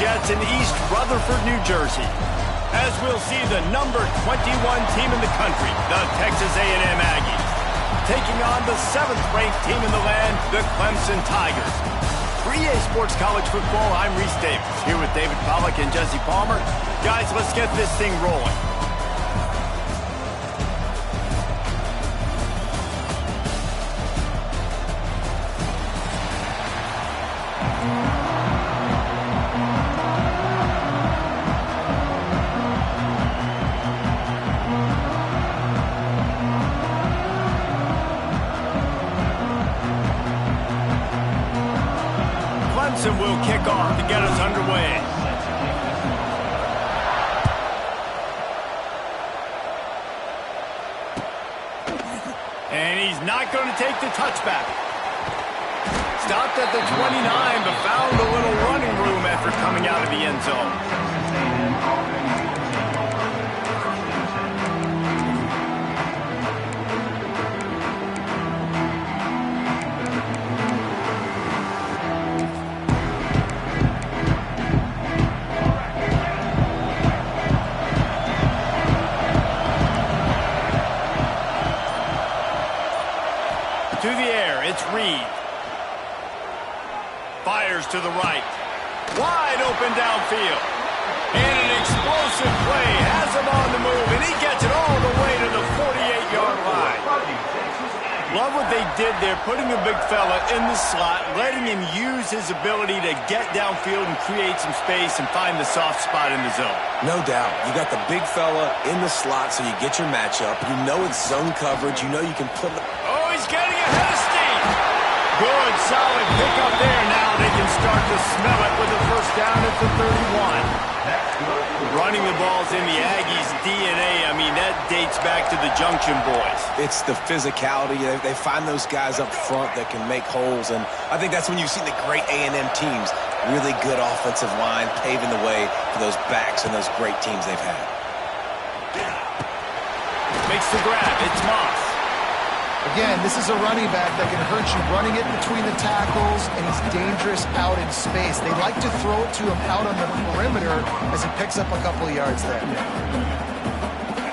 Jets in East Rutherford, New Jersey. As we'll see the number 21 team in the country, the Texas A&M Aggies, taking on the 7th-ranked team in the land, the Clemson Tigers. For EA Sports College Football, I'm Reese Davis, here with David Pollack and Jesse Palmer. Guys, let's get this thing rolling. Clemson will kick off to get us underway. And he's not going to take the touchback. Stopped at the 29, but found a little running room after coming out of the end zone. To the air, it's Reed. Fires to the right. Wide open downfield. And an explosive play has him on the move, and he gets it all the way to the 48-yard line. Love what they did there, putting a big fella in the slot, letting him use his ability to get downfield and create some space and find the soft spot in the zone. No doubt. You got the big fella in the slot, so you get your matchup. You know it's zone coverage. You know you can put... Oh, he's getting ahead of steam. Good, solid pickup there. Now they can start to smell it with a first down at the 31. Running the ball's in the Aggies' DNA. I mean, that dates back to the Junction Boys. It's the physicality. They find those guys up front that can make holes, and I think that's when you've seen the great A&M teams. Really good offensive line, paving the way for those backs and those great teams they've had. Makes the grab. It's Moss. Again, this is a running back that can hurt you running it between the tackles, and he's dangerous out in space. They like to throw it to him out on the perimeter as he picks up a couple of yards there.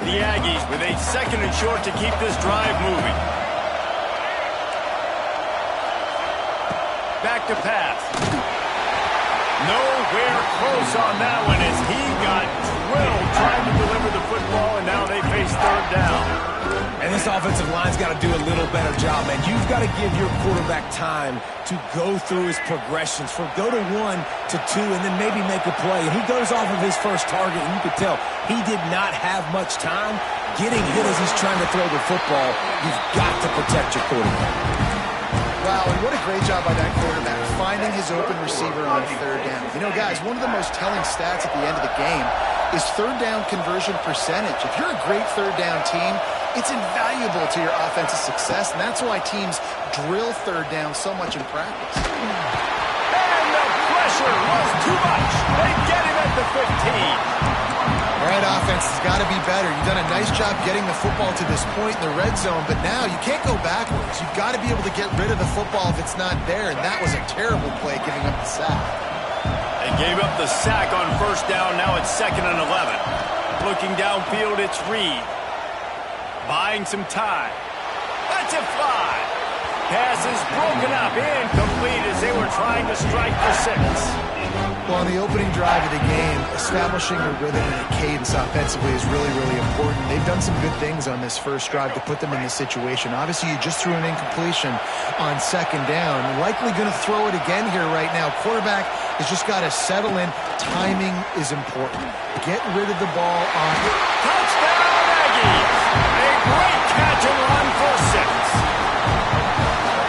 The Aggies with a 2nd and short to keep this drive moving. Back to pass. Nowhere close on that one as he got drilled trying to deliver the football, and now they face 3rd down. And this offensive line's got to do a little better job, man. You've got to give your quarterback time to go through his progressions, from go to 1 to 2, and then maybe make a play. And he goes off of his first target, and you could tell he did not have much time getting hit as he's trying to throw the football. You've got to protect your quarterback. Wow, and what a great job by that quarterback, finding his open receiver on 3rd down. You know, guys, one of the most telling stats at the end of the game is 3rd down conversion percentage. If you're a great 3rd down team, it's invaluable to your offensive success, and that's why teams drill 3rd down so much in practice. And the pressure was too much. They get him at the 15. All right, offense has got to be better. You've done a nice job getting the football to this point in the red zone, but now you can't go backwards. You've got to be able to get rid of the football if it's not there, and that was a terrible play, giving up the sack. They gave up the sack on 1st down. Now it's 2nd and 11. Looking downfield, it's Reed. Buying some time. Let's it fly. Pass is broken up, incomplete as they were trying to strike for 6. Well, on the opening drive of the game, establishing a rhythm and a cadence offensively is really, really important. They've done some good things on this first drive to put them in this situation. Obviously, you just threw an incompletion on 2nd down. Likely going to throw it again here right now. Quarterback has just got to settle in. Timing is important. Get rid of the ball on... Touchdown, Aggies! A great catch and run for 6.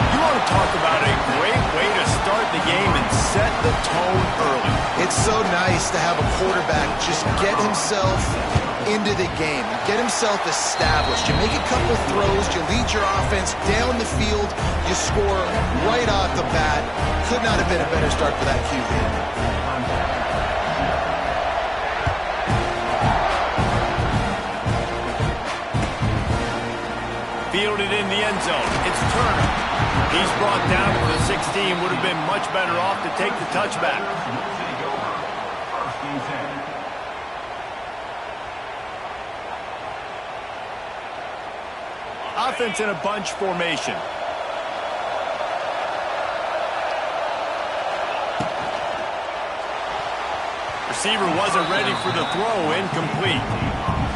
You want to talk about a great way to start the game and set the tone early. It's so nice to have a quarterback just get himself into the game, get himself established. You make a couple throws, you lead your offense down the field, you score right off the bat. Could not have been a better start for that QB. Fielded in the end zone. It's Turner. He's brought down to the 16. Would have been much better off to take the touchback. offense in a bunch formation. Receiver wasn't ready for the throw, incomplete.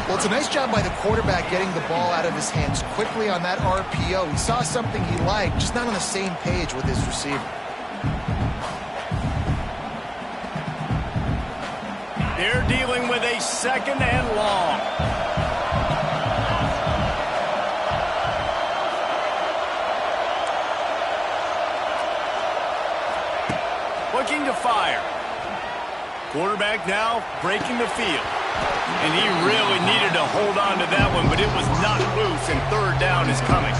Well, it's a nice job by the quarterback getting the ball out of his hands quickly on that RPO. He saw something he liked, just not on the same page with his receiver. They're dealing with a 2nd and long. Looking to fire. Quarterback now breaking the field. And he really needed to hold on to that one, but it was not loose, and 3rd down is coming.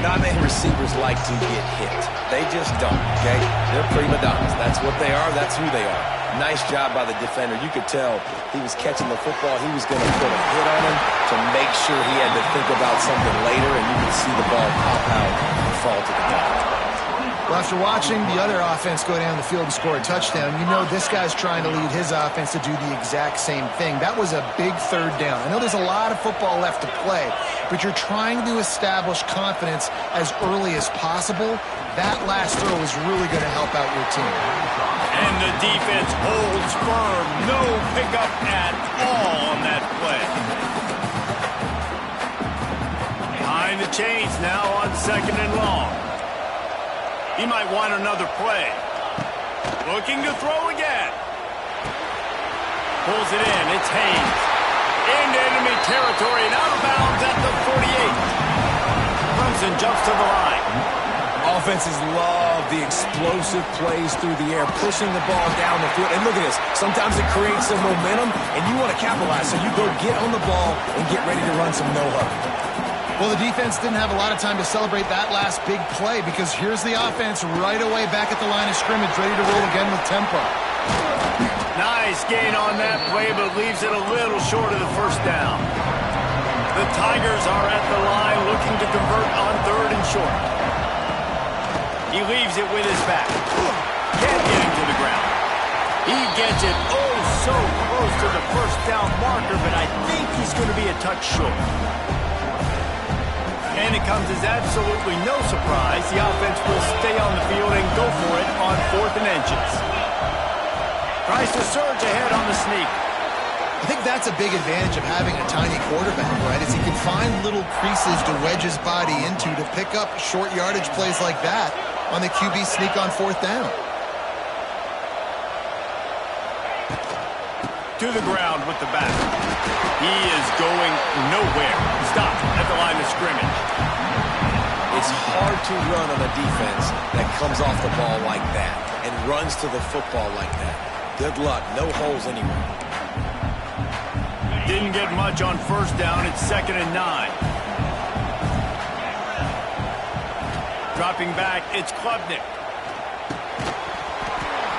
Not many receivers like to get hit. They just don't, okay? They're prima donnas. That's what they are. That's who they are. Nice job by the defender. You could tell he was catching the football. He was going to put a hit on him to make sure he had to think about something later, and you could see the ball pop out and fall to the ground. Well, after watching the other offense go down the field and score a touchdown, you know this guy's trying to lead his offense to do the exact same thing. That was a big 3rd down. I know there's a lot of football left to play, but you're trying to establish confidence as early as possible. That last throw is really going to help out your team. And the defense holds firm. No pickup at all on that play. Behind the chains now on 2nd and long. He might want another play. Looking to throw again. Pulls it in. It's Haynes. Into enemy territory and out of bounds at the 48. Clemson jumps to the line. Offenses love the explosive plays through the air, pushing the ball down the field. And look at this. Sometimes it creates some momentum, and you want to capitalize. So you go get on the ball and get ready to run some no-huddle. Well, the defense didn't have a lot of time to celebrate that last big play because here's the offense right away back at the line of scrimmage, ready to roll again with tempo. Nice gain on that play, but leaves it a little short of the 1st down. The Tigers are at the line looking to convert on 3rd and short. He leaves it with his back. Can't get him to the ground. He gets it oh so close to the 1st down marker, but I think he's going to be a touch short. And it comes as absolutely no surprise. The offense will stay on the field and go for it on 4th and inches. Tries to surge ahead on the sneak. I think that's a big advantage of having a tiny quarterback, right? Is he can find little creases to wedge his body into to pick up short yardage plays like that on the QB sneak on 4th down. To the ground with the back. He is going nowhere. Stop at the line of scrimmage. It's hard to run on a defense that comes off the ball like that and runs to the football like that. Good luck. No holes anywhere. Didn't get much on 1st down. It's 2nd and 9. Dropping back, it's Klubnik.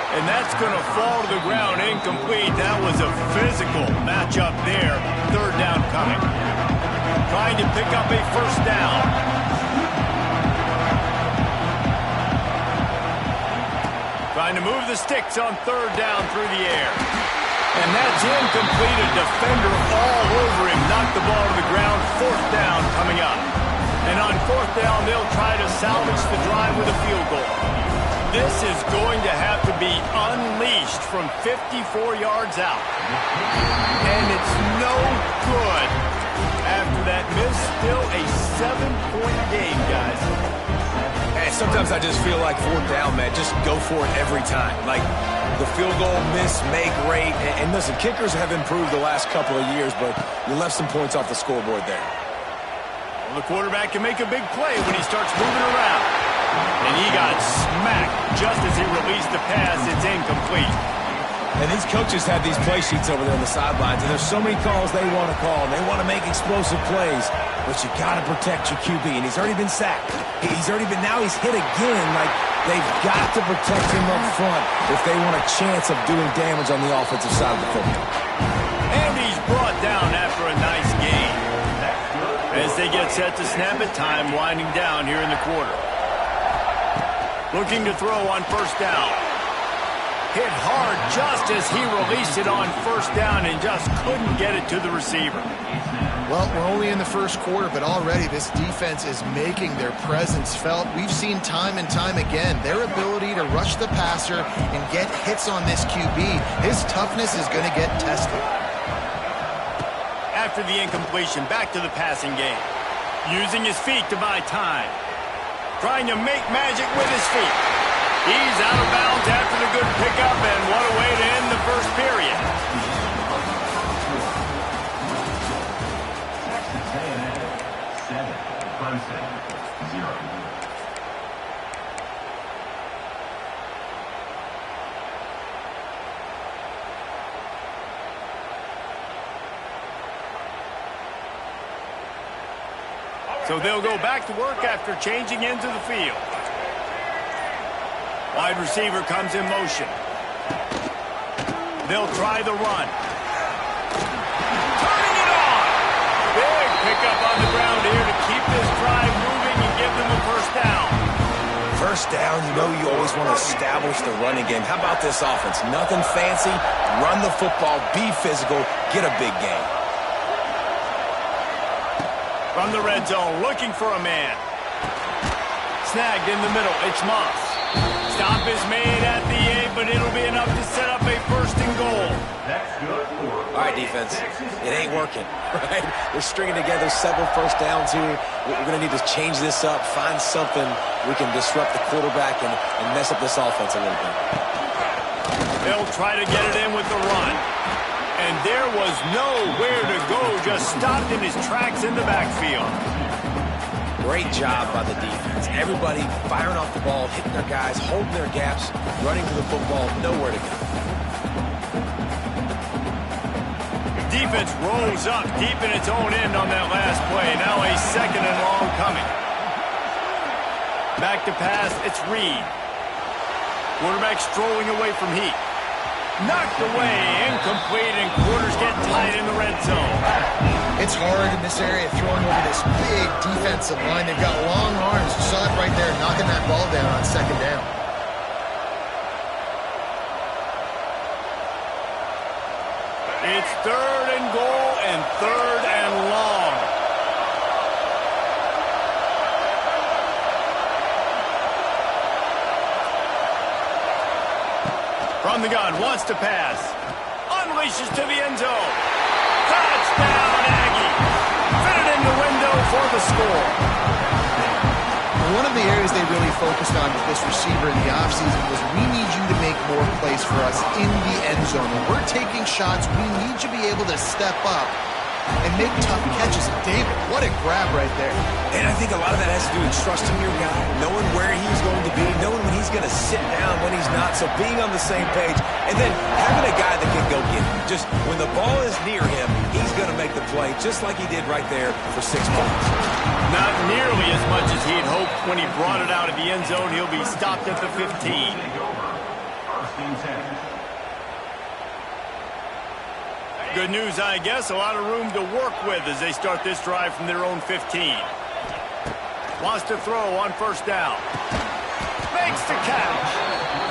And that's going to fall to the ground incomplete. That was a physical matchup there. 3rd down coming. Trying to pick up a 1st down. Trying to move the sticks on 3rd down through the air. And that's incomplete. A defender all over him. Knocked the ball to the ground. 4th down coming up. And on 4th down, they'll try to salvage the drive with a field goal. This is going to have to be unleashed from 54 yards out. And it's no good. After that miss, still a 7-point game, guys. Hey, sometimes I just feel like 4th down, man. Just go for it every time. Like the field goal miss, make rate. And listen, kickers have improved the last couple of years, but you left some points off the scoreboard there. Well, the quarterback can make a big play when he starts moving around. And he got smacked just as he released the pass. It's incomplete. And these coaches have these play sheets over there on the sidelines, and there's so many calls they want to call, and they want to make explosive plays, but you got to protect your QB, and he's already been sacked. Now he's hit again. Like, they've got to protect him up front if they want a chance of doing damage on the offensive side of the football. And he's brought down after a nice gain. As they get set to snap it, time winding down here in the quarter. Looking to throw on 1st down. Hit hard just as he released it on first down and just couldn't get it to the receiver. Well, we're only in the first quarter, but already this defense is making their presence felt. We've seen time and time again their ability to rush the passer and get hits on this QB. His toughness is going to get tested. After the incompletion, back to the passing game. Using his feet to buy time. Trying to make magic with his feet. He's out of bounds after the good pickup, and what a way to end the first period. So they'll go back to work after changing into the field. Wide receiver comes in motion. They'll try the run. Turning it on! Big pickup on the ground here to keep this drive moving and give them a first down. First down, you know you always want to establish the running game. How about this offense? Nothing fancy. Run the football, be physical, get a big gain. From the red zone, looking for a man. Snagged in the middle, it's Moss. Stop is made at the 8, but it'll be enough to set up a first and goal. All right, defense, it ain't working, right? We're stringing together several first downs here. We're going to need to change this up, find something we can disrupt the quarterback and mess up this offense a little bit. They'll try to get it in with the run. And there was nowhere to go, just stopped in his tracks in the backfield. Great job by the defense. Everybody firing off the ball, hitting their guys, holding their gaps, running to the football, nowhere to go. Defense rolls up deep in its own end on that last play. Now a second and long coming. Back to pass, it's Reed. Quarterback strolling away from Heat. Knocked away, incomplete, and quarters get tight in the red zone. It's hard in this area throwing over this big defensive line. They've got long arms. You saw it right there, knocking that ball down on second down. It's third and goal and third and long. From the gun, wants to pass. Unleashes to the end zone. Touchdown, Aggie. Fitted in the window for the score. One of the areas they really focused on with this receiver in the offseason was we need you to make more plays for us in the end zone. When we're taking shots, we need you to be able to step up and make tough catches. David, what a grab right there. And I think a lot of that has to do with trusting your guy, knowing where he's going to be, knowing when he's going to sit down, when he's not, so being on the same page, and then having a guy that can go get him. Just when the ball is near him, he's going to make the play, just like he did right there for 6 points. Not nearly as much as he'd hoped when he brought it out of the end zone. He'll be stopped at the 15. Good news, I guess. A lot of room to work with as they start this drive from their own 15. Wants to throw on first down. Makes the catch.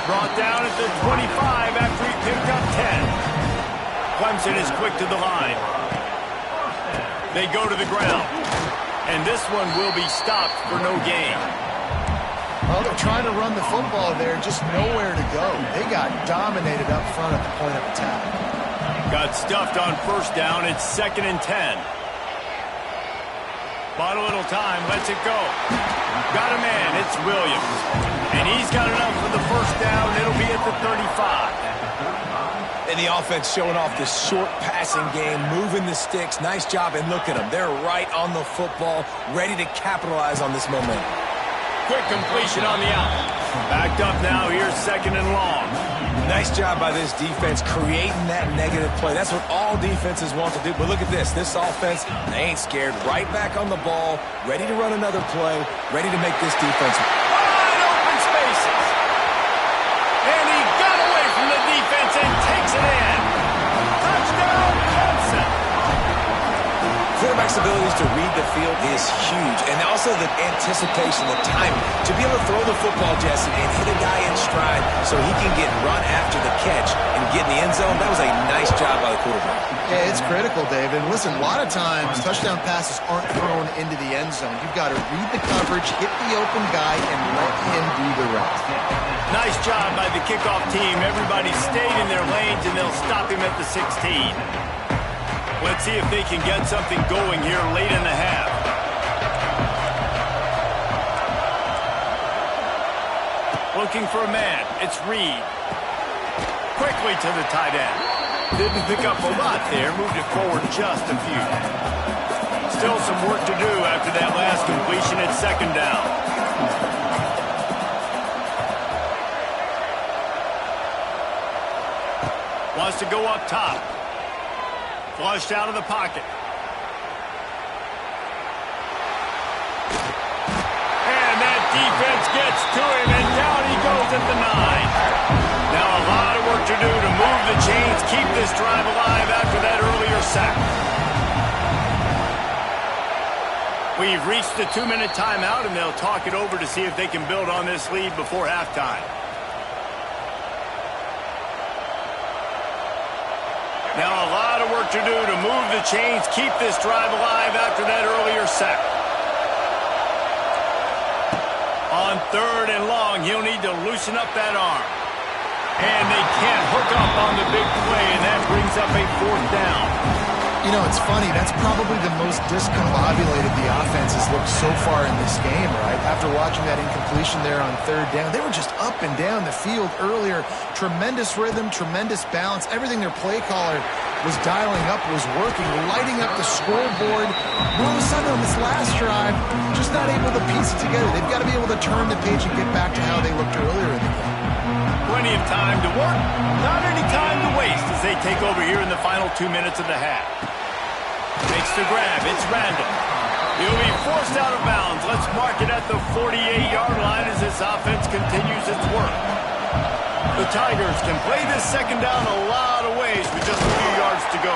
Brought down at the 25 after he picked up 10. Clemson is quick to the line. They go to the ground. And this one will be stopped for no gain. Well, they're trying to run the football there, just nowhere to go. They got dominated up front at the point of attack. Got stuffed on first down. It's 2nd and 10. Bought a little time. Lets it go. Got a man. It's Williams. And he's got enough for the first down. It'll be at the 35. And the offense showing off this short passing game, moving the sticks. Nice job, and look at them. They're right on the football, ready to capitalize on this momentum. Quick completion on the out. Backed up now. Here's 2nd and long. Nice job by this defense creating that negative play. That's what all defenses want to do. But look at this. This offense, they ain't scared. Right back on the ball, ready to run another play, ready to make this defense. Wide open spaces. And he got away from the defense and takes it in. Touchdown, Clemson. Quarterback's abilities to read the field is huge. And also the anticipation, the timing. To be able to throw the football, Jesse, and hit a guy in stride so he can get run after the catch and get in the end zone, that was a nice job by the quarterback. Yeah, it's critical, David. Listen, a lot of times touchdown passes aren't thrown into the end zone. You've got to read the coverage, hit the open guy, and let him do the rest. Nice job by the kickoff team. Everybody stayed in their lanes, and they'll stop him at the 16. Let's see if they can get something going here late in the half. Looking for a man. It's Reed. Quickly to the tight end. Didn't pick up a lot there. Moved it forward just a few. Still some work to do after that last completion at second down. Wants to go up top. Flushed out of the pocket. And that defense gets to him, and down he goes at the 9. Now a lot of work to do to move the chains, keep this drive alive after that earlier sack. We've reached the 2-minute timeout, and they'll talk it over to see if they can build on this lead before halftime. Now a lot of work to do to move the chains, keep this drive alive after that earlier sack. On 3rd and long, he'll need to loosen up that arm. And they can't hook up on the big play, and that brings up a 4th down. You know, it's funny. That's probably the most discombobulated the offense has looked so far in this game, right? After watching that incompletion there on 3rd down, they were just up and down the field earlier. Tremendous rhythm, tremendous balance. Everything their play caller was dialing up was working, lighting up the scoreboard. And all of a sudden on this last drive, just not able to piece it together. They've got to be able to turn the page and get back to how they looked earlier in the game. Plenty of time to work, not any time to waste as they take over here in the final 2 minutes of the half. Makes the grab. It's Randall. He'll be forced out of bounds. Let's mark it at the 48-yard line as this offense continues its work. The Tigers can play this second down a lot of ways with just a few yards to go.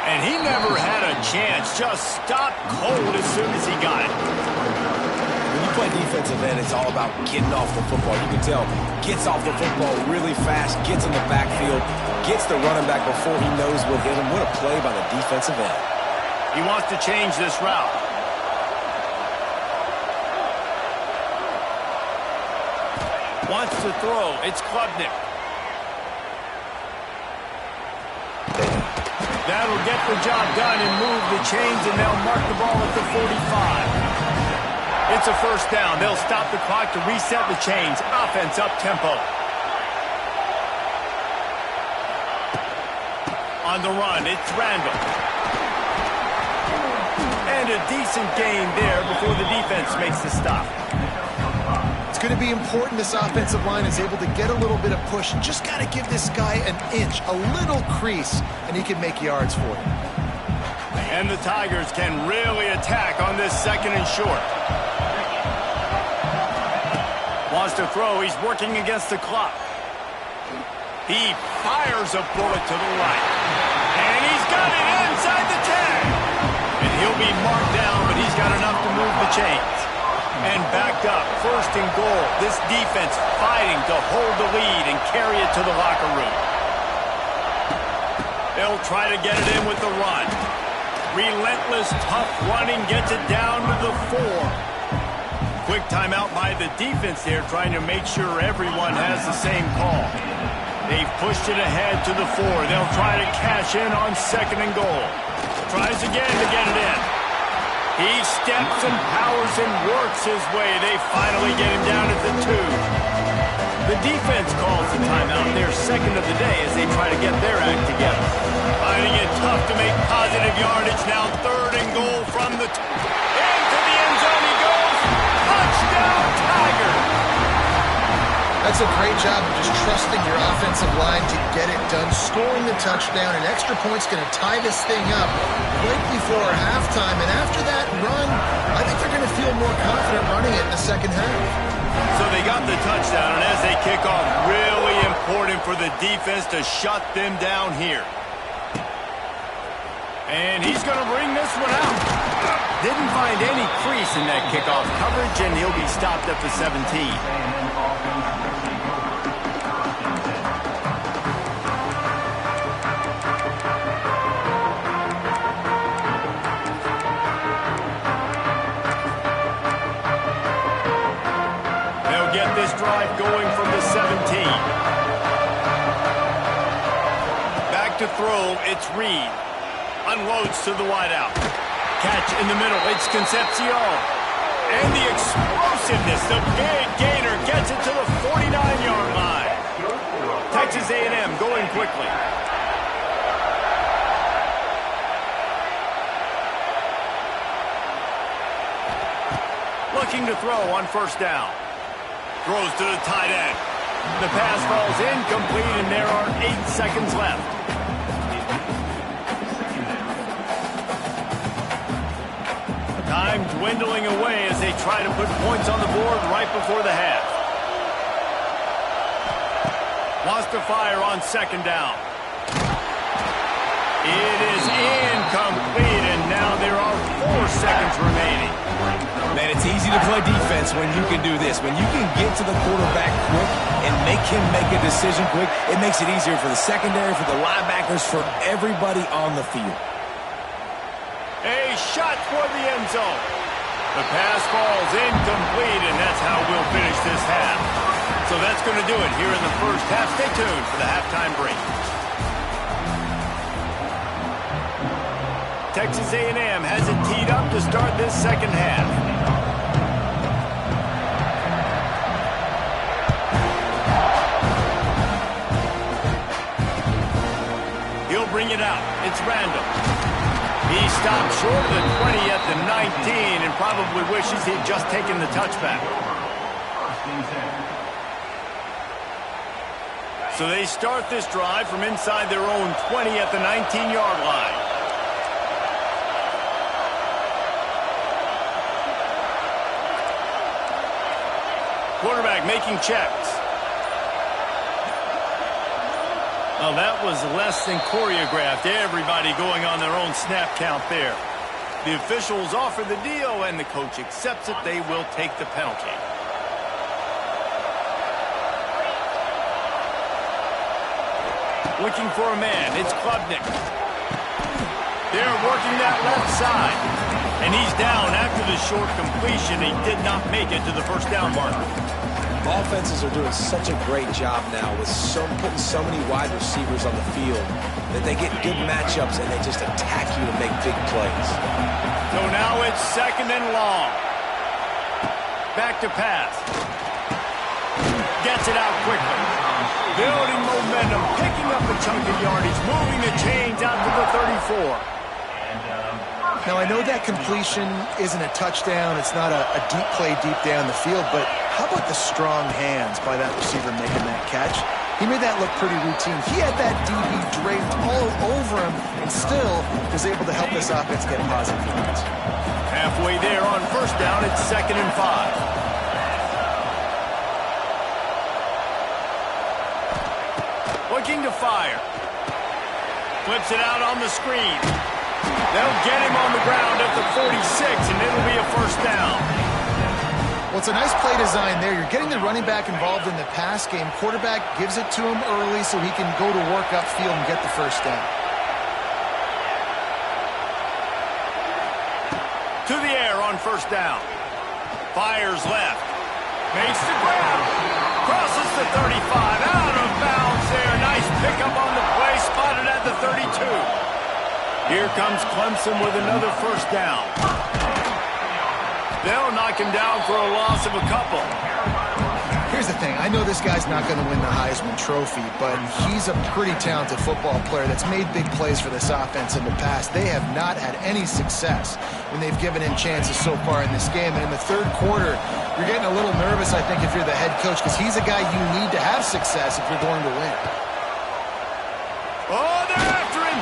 And he never had a chance. Just stopped cold as soon as he got it. When you play defensive end, it's all about getting off the football. You can tell, gets off the football really fast, gets in the backfield, gets the running back before he knows what hit him. What a play by the defensive end. He wants to change this route. Wants to throw. It's Klubnik. That'll get the job done and move the chains, and they'll mark the ball at the 45. It's a 1st down. They'll stop the clock to reset the chains. Offense up tempo. On the run, it's Randall. And a decent gain there before the defense makes the stop. It's going to be important this offensive line is able to get a little bit of push. Just got to give this guy an inch, a little crease, and he can make yards for you. And the Tigers can really attack on this 2nd and short. Wants to throw. He's working against the clock. He fires a bullet to the right. And he's got it inside the 10. And he'll be marked down, but he's got enough to move the chains. And backed up, 1st and goal. This defense fighting to hold the lead and carry it to the locker room. They'll try to get it in with the run. Relentless, tough running gets it down to the 4. Quick timeout by the defense there, trying to make sure everyone has the same call. They've pushed it ahead to the 4. They'll try to cash in on 2nd and goal. Tries again to get it in. He steps and powers and works his way. They finally get him down at the 2. The defense calls the timeout, their 2nd of the day, as they try to get their act together. Finding it tough to make positive yardage. Now 3rd and goal from the... Into the end zone he goes. Touchdown, Tigers! That's a great job of just trusting your offensive line to get it done, scoring the touchdown. An extra point's going to tie this thing up right before halftime. And after that run, I think they're going to feel more confident running it in the 2nd half. So they got the touchdown, and as they kick off, really important for the defense to shut them down here. And he's going to bring this one out. Didn't find any crease in that kickoff coverage, and he'll be stopped at the 17. They'll get this drive going from the 17. Back to throw, it's Reed. Unloads to the wideout. Catch in the middle, it's Concepcion. And the explosiveness, the big gainer gets it to the 49-yard line. Texas A&M going quickly. Looking to throw on first down. Throws to the tight end. The pass falls incomplete, and there are 8 seconds left. Time dwindling away as they try to put points on the board right before the half. Lost to fire on second down. It is incomplete, and now there are 4 seconds remaining. Man, it's easy to play defense when you can do this. When you can get to the quarterback quick and make him make a decision quick, it makes it easier for the secondary, for the linebackers, for everybody on the field. A shot for the end zone. The pass falls incomplete, and that's how we'll finish this half. So that's going to do it here in the first half. Stay tuned for the halftime break. Texas A&M has it teed up to start this second half. He'll bring it out. It's Randall. He stopped short of the 20 at the 19 and probably wishes he'd just taken the touchback. So they start this drive from inside their own 20 at the 19-yard line. Quarterback making checks. Well, that was less than choreographed. Everybody going on their own snap count there. The officials offer the deal, and the coach accepts it. They will take the penalty. Looking for a man. It's Klubnik. They're working that left side. And he's down after the short completion. He did not make it to the first down marker. Offenses are doing such a great job now with putting so many wide receivers on the field that they get good matchups and they just attack you to make big plays. So now it's second and long. Back to pass. Gets it out quickly. Building momentum, picking up a chunk of yardage, moving the chains out to the 34. Now, I know that completion isn't a touchdown. It's not a deep play deep down the field, but how about the strong hands by that receiver making that catch? He made that look pretty routine. He had that DB draped all over him and still was able to help this offense get positive yards. Halfway there on first down, it's 2nd and 5. Looking to fire. Flips it out on the screen. They'll get him on the ground at the 46, and it'll be a first down. Well, it's a nice play design there. You're getting the running back involved in the pass game. Quarterback gives it to him early so he can go to work upfield and get the first down. To the air on first down. Fires left. Makes the grab. Crosses the 35. Out of bounds there. Nice pickup on the play. Spotted at the 32. Here comes Clemson with another first down. They'll knock him down for a loss of a couple. Here's the thing. I know this guy's not going to win the Heisman Trophy, but he's a pretty talented football player that's made big plays for this offense in the past. They have not had any success when they've given him chances so far in this game. And in the third quarter, you're getting a little nervous, I think, if you're the head coach, because he's a guy you need to have success if you're going to win. Oh, they're after him.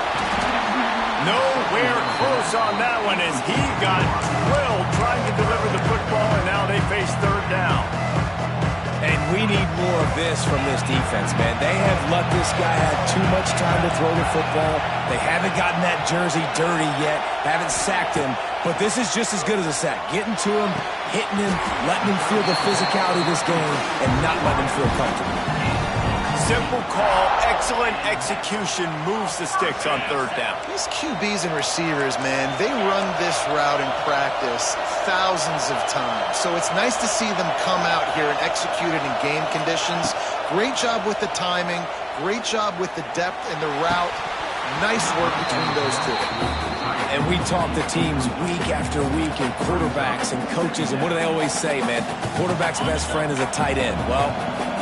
Nowhere close on that one as he got drilled trying to deliver the football, and now they face third down. And we need more of this from this defense, man. They have let this guy have too much time to throw the football. They haven't gotten that jersey dirty yet, haven't sacked him, but this is just as good as a sack. Getting to him, hitting him, letting him feel the physicality of this game, and not letting him feel comfortable. Simple call, excellent execution, moves the sticks on third down. These QBs and receivers, man, they run this route in practice thousands of times. So it's nice to see them come out here and execute it in game conditions. Great job with the timing, great job with the depth and the route. Nice work between those two. And we talk to teams week after week and quarterbacks and coaches, and what do they always say, man? Quarterback's best friend is a tight end. Well,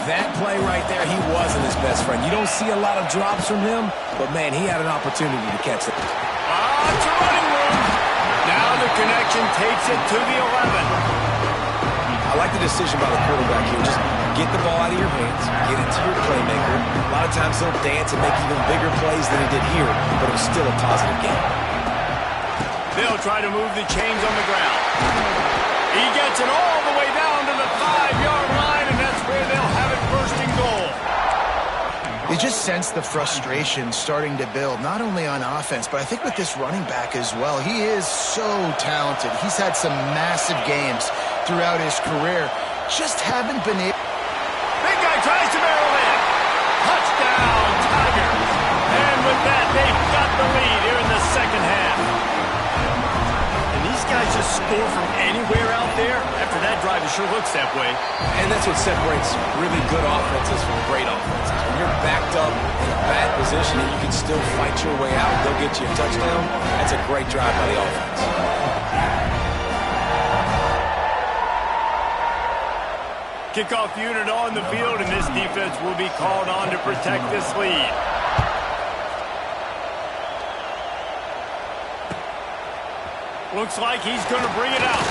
that play right there, he wasn't his best friend. You don't see a lot of drops from him, but, man, he had an opportunity to catch it. It's a running room. Now the connection takes it to the 11. I like the decision by the quarterback here. Just get the ball out of your hands, get it to your playmaker. A lot of times he'll dance and make even bigger plays than he did here, but it was still a positive game. They'll try to move the chains on the ground. He gets it all the way down to the 5-yard line, and that's where they'll have it first and goal. You just sense the frustration starting to build, not only on offense, but I think with this running back as well. He is so talented. He's had some massive games throughout his career. Just haven't been able. Big guy tries to barrel in. Touchdown, Tigers. And with that, they've got the lead here in the second half. And these guys just score from anywhere out there. After that drive, it sure looks that way. And that's what separates really good offenses from great offenses. When you're backed up in a bad position and you can still fight your way out, they'll get you a touchdown. That's a great drive by the offense. Kickoff unit on the field, and this defense will be called on to protect this lead. Looks like he's going to bring it out.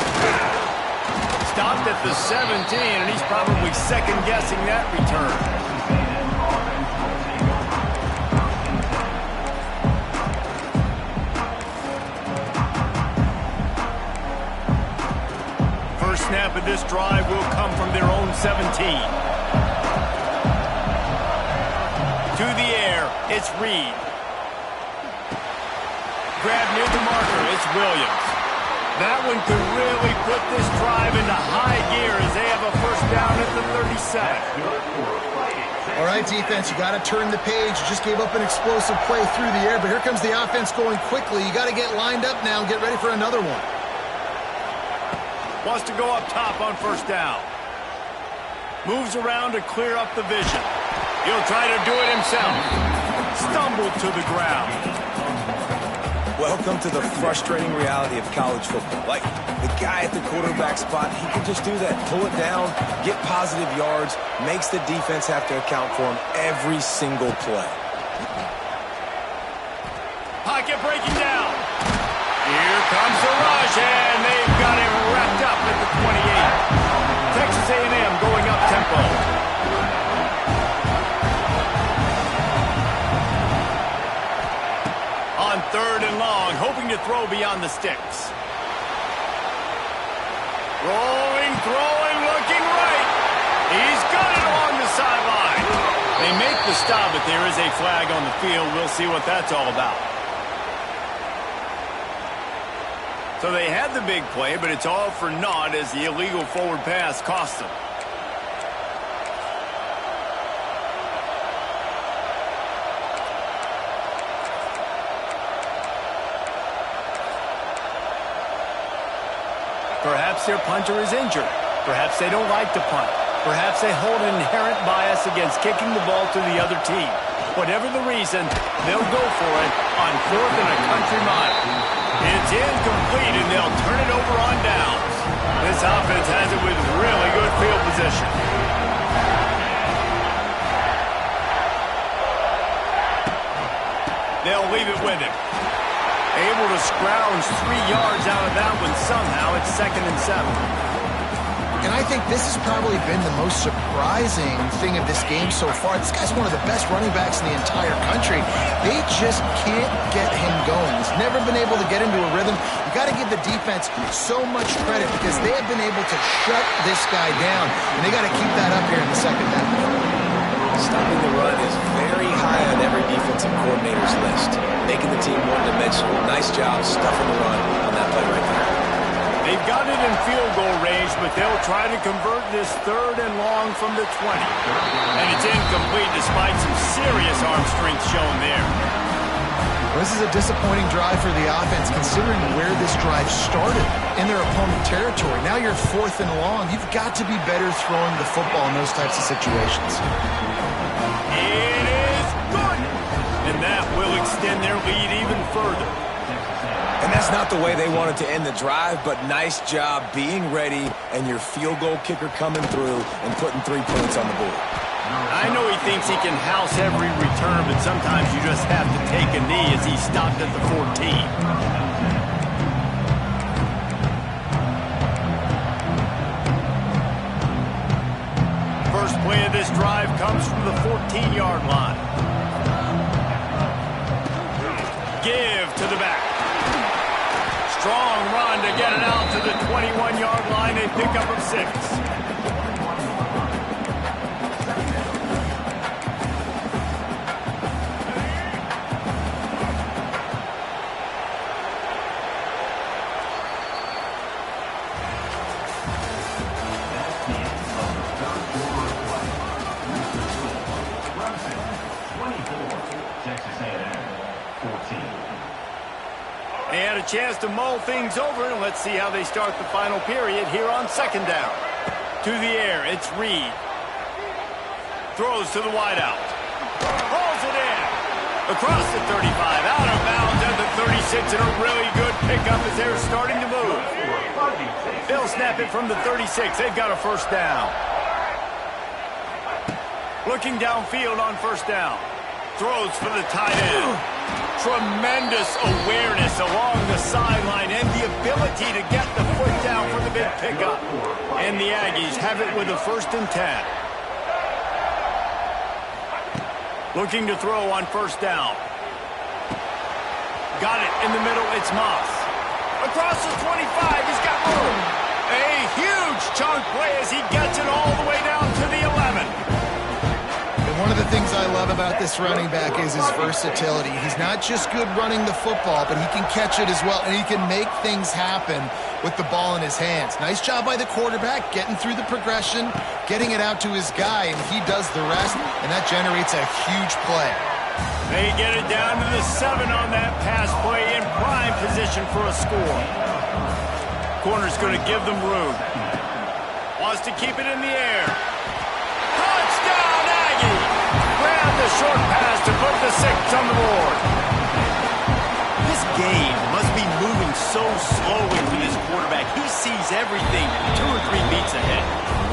Stopped at the 17, and he's probably second-guessing that return. First snap of this drive will come from their own 17. To the air, it's Reed. Grab near the marker, it's Williams. That one could really put this drive into high gear as they have a first down at the 37. All right, defense, you got to turn the page. You just gave up an explosive play through the air, but here comes the offense going quickly. You got to get lined up now and get ready for another one. Wants to go up top on first down. Moves around to clear up the vision. He'll try to do it himself. Stumbled to the ground. Welcome to the frustrating reality of college football. Like, the guy at the quarterback spot, he can just do that. Pull it down, get positive yards, makes the defense have to account for him every single play. Pocket breaking down. Here comes the rush, and they've got him wrapped up at the 28. Texas A&M going up tempo. On third and long, hoping to throw beyond the sticks. Rolling, throwing, looking right. He's got it along the sideline. They make the stop, but there is a flag on the field. We'll see what that's all about. So they had the big play, but it's all for naught as the illegal forward pass cost them. Perhaps their punter is injured. Perhaps they don't like to punt. Perhaps they hold an inherent bias against kicking the ball to the other team. Whatever the reason, they'll go for it on 4th and a country mile. It's incomplete, and they'll turn it over on downs. This offense has it with really good field position. They'll leave it with him. Able to scrounge 3 yards out of that one somehow. It's 2nd and 7. And I think this has probably been the most surprising thing of this game so far. This guy's one of the best running backs in the entire country. They just can't get him going. He's never been able to get into a rhythm. You got to give the defense so much credit because they have been able to shut this guy down, and they got to keep that up here in the second half. Stopping the run is very high on every defensive coordinator's list. Making the team one-dimensional. Nice job stuffing the run on that play right there. They've got it in field goal range, but they'll try to convert this 3rd and long from the 20. And it's incomplete despite some serious arm strength shown there. This is a disappointing drive for the offense considering where this drive started in their opponent territory. Now you're 4th and long. You've got to be better throwing the football in those types of situations. It is good! And that will extend their lead even further. And that's not the way they wanted to end the drive, but nice job being ready and your field goal kicker coming through and putting 3 points on the board. I know he thinks he can house every return, but sometimes you just have to take a knee as he stopped at the 14. First play of this drive comes from the 14-yard line. Give to the back. Strong run to get it out to the 21-yard line. A pickup of 6. They had a chance to mull things over, and let's see how they start the final period here on 2nd down. To the air, it's Reed. Throws to the wideout. Hauls it in. Across the 35, out of bounds at the 36, and a really good pickup as they're starting to move. They'll snap it from the 36. They've got a 1st down. Looking downfield on 1st down. Throws for the tight end. Tremendous awareness along the sideline and the ability to get the foot down for the big pickup. And the Aggies have it with a 1st and 10. Looking to throw on 1st down. Got it in the middle. It's Moss. Across the 25. He's got room. A huge chunk play as he gets it all the way down to the 11. One of the things I love about this running back is his versatility. He's not just good running the football, but he can catch it as well, and he can make things happen with the ball in his hands. Nice job by the quarterback, getting through the progression, getting it out to his guy, and he does the rest, and that generates a huge play. They get it down to the 7 on that pass play in prime position for a score. Corner's going to give them room. Wants to keep it in the air. Touchdown, Aggie! Grab the short pass to put the 6 on the board. This game must be moving so slowly for this quarterback. He sees everything 2 or 3 beats ahead.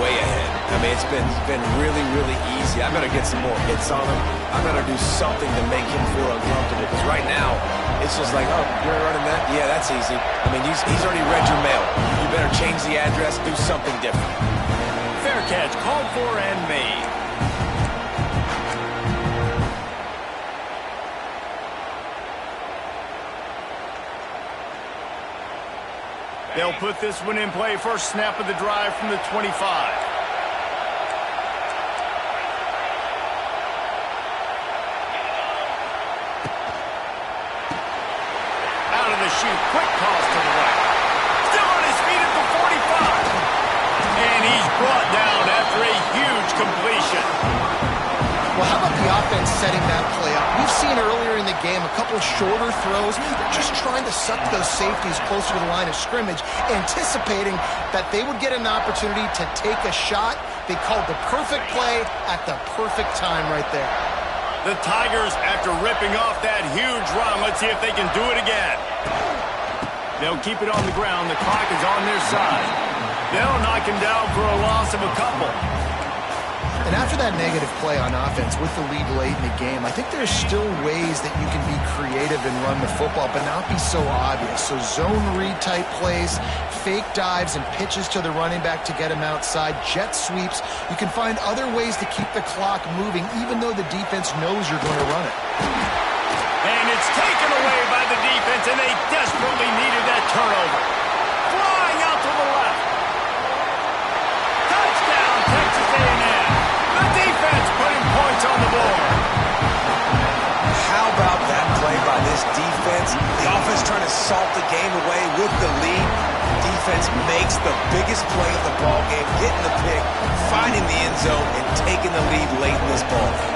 Way ahead. I mean, it's been really, really easy. I better get some more hits on him. I better do something to make him feel uncomfortable. Because right now, it's just like, oh, you're running that? Yeah, that's easy. I mean, he's already read your mail. You better change the address, do something different. Fair catch, called for and made. They'll put this one in play. First snap of the drive from the 25. Out of the chute, quick toss to the right. Still on his feet at the 45. And he's brought down after a huge completion. Well, how about the offense setting that play up? We've seen earlier in the game a couple shorter throws. They're just trying to suck those safeties closer to the line of scrimmage, anticipating that they would get an opportunity to take a shot. They called the perfect play at the perfect time right there. The Tigers, after ripping off that huge run, let's see if they can do it again. They'll keep it on the ground. The clock is on their side. They'll knock him down for a loss of a couple. And after that negative play on offense with the lead late in the game, I think there's still ways that you can be creative and run the football, but not be so obvious. So zone read type plays, fake dives and pitches to the running back to get him outside, jet sweeps. You can find other ways to keep the clock moving, even though the defense knows you're going to run it. And it's taken away by the defense, and they desperately needed that turnover. Flying out to the left. Touchdown, Texas A&M. The defense putting points on the board. How about that play by this defense? The offense trying to salt the game away with the lead. Defense makes the biggest play of the ball game, hitting the pick, finding the end zone, and taking the lead late in this ball game.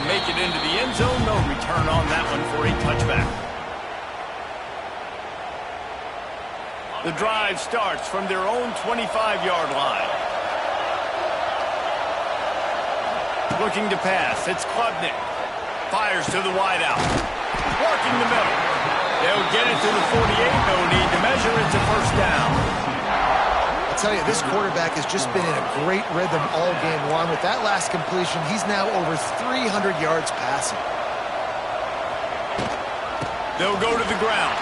Make it into the end zone. No return on that one for a touchback. The drive starts from their own 25-yard line. Looking to pass. It's Klubnik. Fires to the wideout. Working the middle. They'll get it to the 48. No need to measure. It's a first down. I'll tell you, this quarterback has just been in a great rhythm all game long. With that last completion, he's now over 300 yards passing. They'll go to the ground.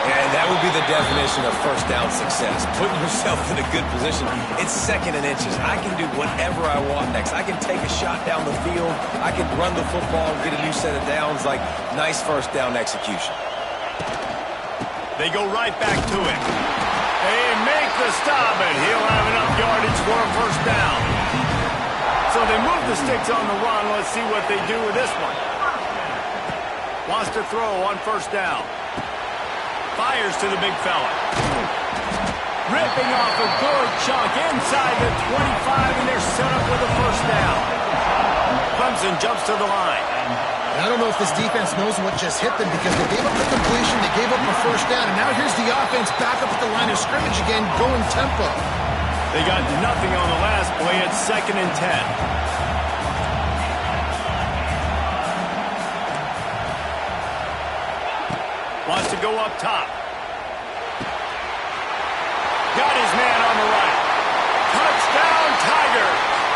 And that would be the definition of first down success. Putting yourself in a good position. It's second and inches. I can do whatever I want next. I can take a shot down the field. I can run the football and get a new set of downs. Like, nice first down execution. They go right back to it. They make the stop, and he'll have enough yardage for a first down. So they move the sticks on the run. Let's see what they do with this one. Wants to throw on first down. Fires to the big fella. Ripping off a good chunk inside the 25, and they're set up with a first down. Clemson jumps to the line. I don't know if this defense knows what just hit them, because they gave up the completion, they gave up the first down, and now here's the offense back up at the line of scrimmage again, going tempo. They got nothing on the last play. It's 2nd and 10. Wants to go up top. Got his man on the right. Touchdown, Tiger.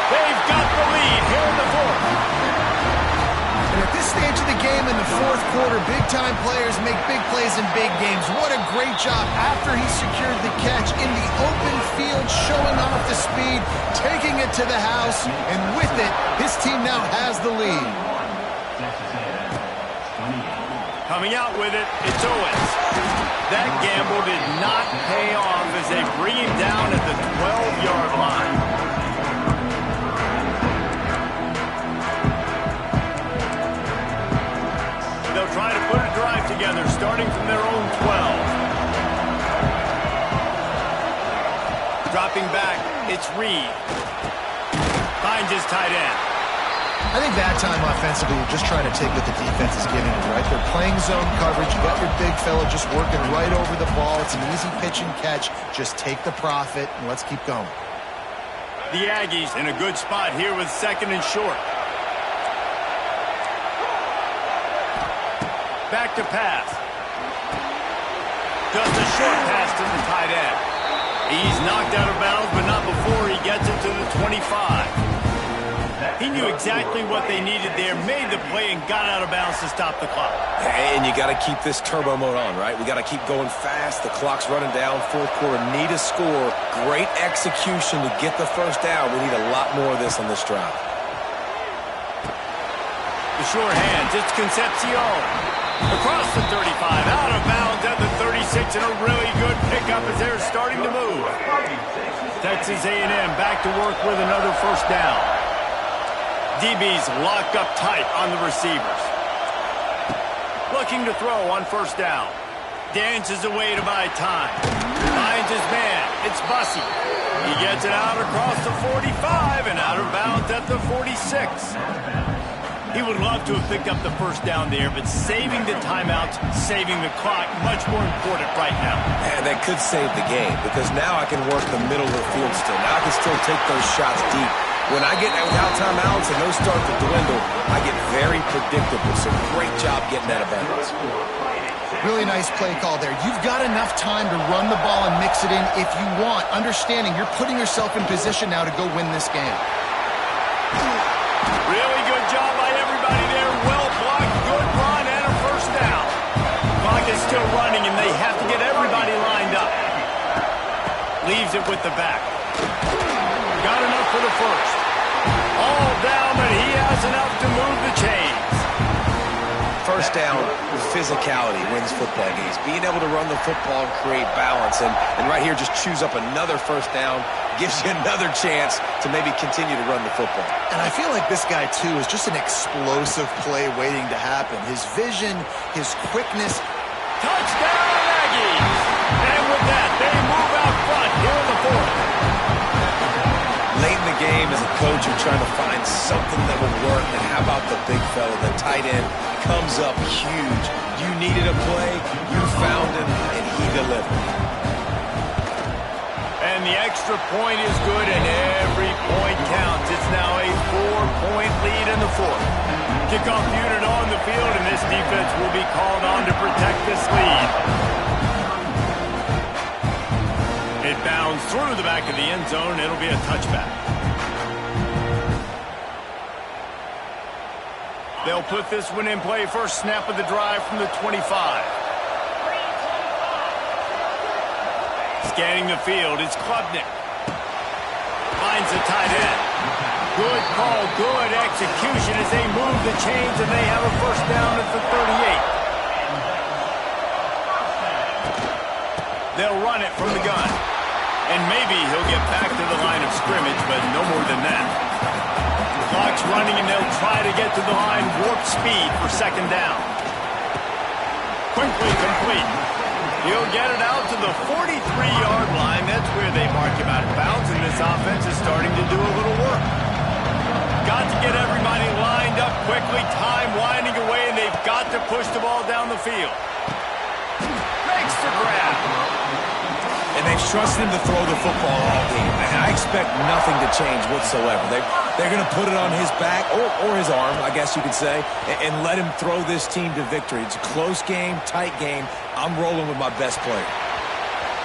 They've got the lead here in the fourth. And at this stage of the game in the fourth quarter, big-time players make big plays in big games. What a great job after he secured the catch in the open field, showing off the speed, taking it to the house, and with it, his team now has the lead. Coming out with it, it's Owens. That gamble did not pay off as they bring him down at the 12-yard line. They'll try to put a drive together, starting from their own 12. Dropping back, it's Reed. Finds his tight end. I think that time offensively, you're just trying to take what the defense is giving you, right? They're playing zone coverage. You got your big fella just working right over the ball. It's an easy pitch and catch. Just take the profit, and let's keep going. The Aggies in a good spot here with 2nd and short. Back to pass. Just a short pass to the tight end. He's knocked out of bounds, but not before he gets it to the 25. He knew exactly what they needed there, made the play, and got out of bounds to stop the clock. And you got to keep this turbo mode on, right? We got to keep going fast. The clock's running down. Fourth quarter, need a score. Great execution to get the first down. We need a lot more of this on this drive. The short hands, it's Concepcion. Across the 35, out of bounds at the 36, and a really good pickup as they're starting to move. Texas A&M back to work with another first down. DB's locked up tight on the receivers. Looking to throw on first down. Dances away to buy time. Finds his man. It's Bussey. He gets it out across the 45 and out of bounds at the 46. He would love to have picked up the first down there, but saving the timeouts, saving the clock, much more important right now. And that could save the game, because now I can work the middle of the field still. Now I can still take those shots deep. When I get without timeouts and those start to dwindle, I get very predictable. So great job getting out of bounds. Really nice play call there. You've got enough time to run the ball and mix it in if you want, understanding you're putting yourself in position now to go win this game. Really good job by everybody there. Well blocked, good run, and a first down. Clock is still running, and they have to get everybody lined up. Leaves it with the back. Got enough for the first. All down, but he has enough to move the chains. First down, physicality wins football games. Being able to run the football and create balance. And right here, just choose up another first down, gives you another chance to maybe continue to run the football. And I feel like this guy, too, is just an explosive play waiting to happen. His vision, his quickness. Touchdown, Aggies! And with that, they move out front here in the fourth. Late in the game, as a coach, you're trying to find something that will work. And how about the big fella, the tight end, comes up huge. You needed a play, you found him, and he delivered. And the extra point is good, and every point counts. It's now a 4-point lead in the fourth. Kickoff unit on the field, and this defense will be called on to protect this lead. It bounds through the back of the end zone. It'll be a touchback. They'll put this one in play. First snap of the drive from the 25. Scanning the field, it's Klubnik. Finds the tight end. Good call, good execution as they move the chains, and they have a first down at the 38. They'll run it from the gun. And maybe he'll get back to the line of scrimmage, but no more than that. The clock's running, and they'll try to get to the line warp speed for second down. Quickly complete. He'll get it out to the 43-yard line. That's where they mark him out of bounds, and this offense is starting to do a little work. Got to get everybody lined up quickly, time winding away, and they've got to push the ball down the field. Makes the grab. And they've trusted him to throw the football all game. And I expect nothing to change whatsoever. They're going to put it on his back, or his arm, I guess you could say, and let him throw this team to victory. It's a close game, tight game. I'm rolling with my best player.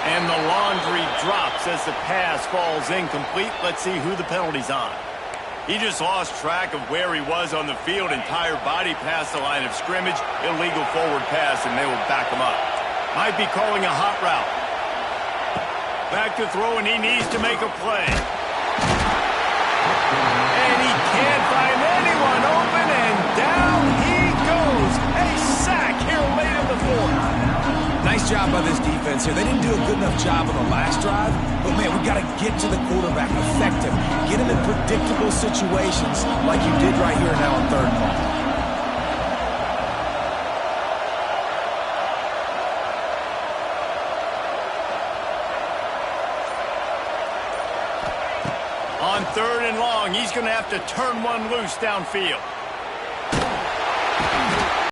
And the laundry drops as the pass falls incomplete. Let's see who the penalty's on. He just lost track of where he was on the field. Entire body past the line of scrimmage. Illegal forward pass, and they will back him up. Might be calling a hot route. Back to throw, and he needs to make a play. And he can't find anyone open, and down he goes. A sack here late in the fourth. Nice job by this defense here. They didn't do a good enough job on the last drive, but, man, we got to get to the quarterback effective. Get him in predictable situations like you did right here now on third and long. On third and long, he's going to have to turn one loose downfield.